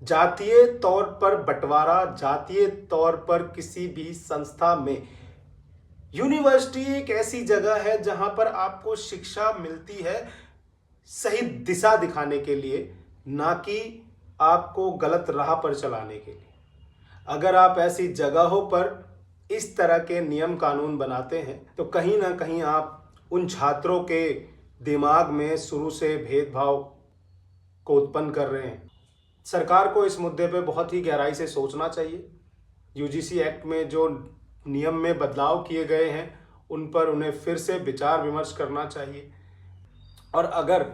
जातीय तौर पर बंटवारा, जातीय तौर पर किसी भी संस्था में, यूनिवर्सिटी एक ऐसी जगह है जहां पर आपको शिक्षा मिलती है सही दिशा दिखाने के लिए, ना कि आपको गलत राह पर चलाने के लिए। अगर आप ऐसी जगहों पर इस तरह के नियम कानून बनाते हैं तो कहीं ना कहीं आप उन छात्रों के दिमाग में शुरू से भेदभाव को उत्पन्न कर रहे हैं। सरकार को इस मुद्दे पे बहुत ही गहराई से सोचना चाहिए। यूजीसी एक्ट में जो नियम में बदलाव किए गए हैं उन पर उन्हें फिर से विचार विमर्श करना चाहिए। और अगर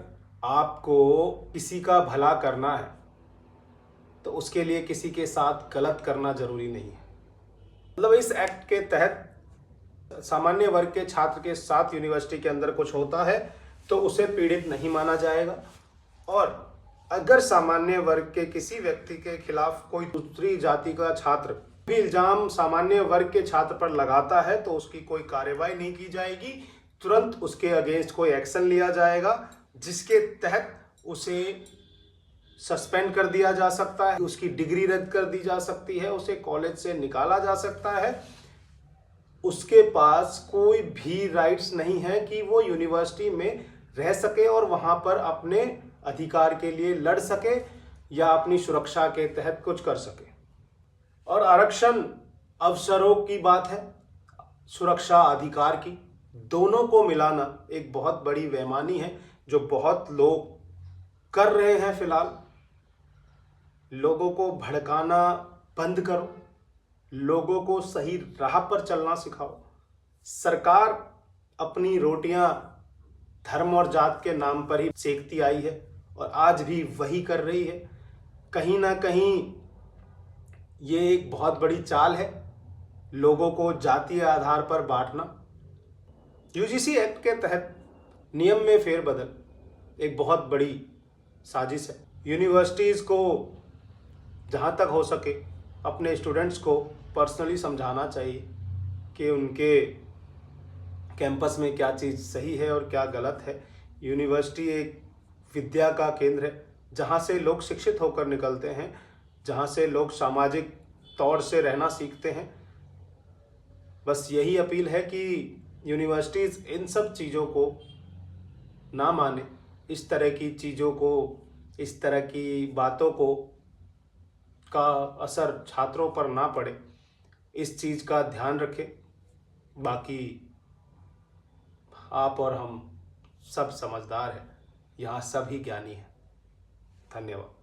आपको किसी का भला करना है तो उसके लिए किसी के साथ गलत करना जरूरी नहीं है। मतलब इस एक्ट के तहत सामान्य वर्ग के छात्र के साथ यूनिवर्सिटी के अंदर कुछ होता है तो उसे पीड़ित नहीं माना जाएगा, और अगर सामान्य वर्ग के किसी व्यक्ति के खिलाफ कोई दूसरी जाति का छात्र भी इल्जाम सामान्य वर्ग के छात्र पर लगाता है तो उसकी कोई कार्रवाई नहीं की जाएगी, तुरंत उसके अगेंस्ट कोई एक्शन लिया जाएगा जिसके तहत उसे सस्पेंड कर दिया जा सकता है, उसकी डिग्री रद्द कर दी जा सकती है, उसे कॉलेज से निकाला जा सकता है। उसके पास कोई भी राइट्स नहीं है कि वो यूनिवर्सिटी में रह सके और वहां पर अपने अधिकार के लिए लड़ सके या अपनी सुरक्षा के तहत कुछ कर सके। और आरक्षण अवसरों की बात है, सुरक्षा अधिकार की, दोनों को मिलाना एक बहुत बड़ी बेईमानी है जो बहुत लोग कर रहे हैं। फिलहाल लोगों को भड़काना बंद करो, लोगों को सही राह पर चलना सिखाओ। सरकार अपनी रोटियां धर्म और जात के नाम पर ही सेकती आई है और आज भी वही कर रही है। कहीं ना कहीं ये एक बहुत बड़ी चाल है, लोगों को जातीय आधार पर बांटना। यूजीसी एक्ट के तहत नियम में फेरबदल एक बहुत बड़ी साजिश है। यूनिवर्सिटीज को जहाँ तक हो सके अपने स्टूडेंट्स को पर्सनली समझाना चाहिए कि उनके कैंपस में क्या चीज़ सही है और क्या गलत है। यूनिवर्सिटी एक विद्या का केंद्र है जहाँ से लोग शिक्षित होकर निकलते हैं, जहाँ से लोग सामाजिक तौर से रहना सीखते हैं। बस यही अपील है कि यूनिवर्सिटीज़ इन सब चीज़ों को ना माने, इस तरह की चीज़ों को, इस तरह की बातों को का असर छात्रों पर ना पड़े, इस चीज़ का ध्यान रखें। बाकी आप और हम सब समझदार हैं, यहाँ सभी ज्ञानी हैं। धन्यवाद।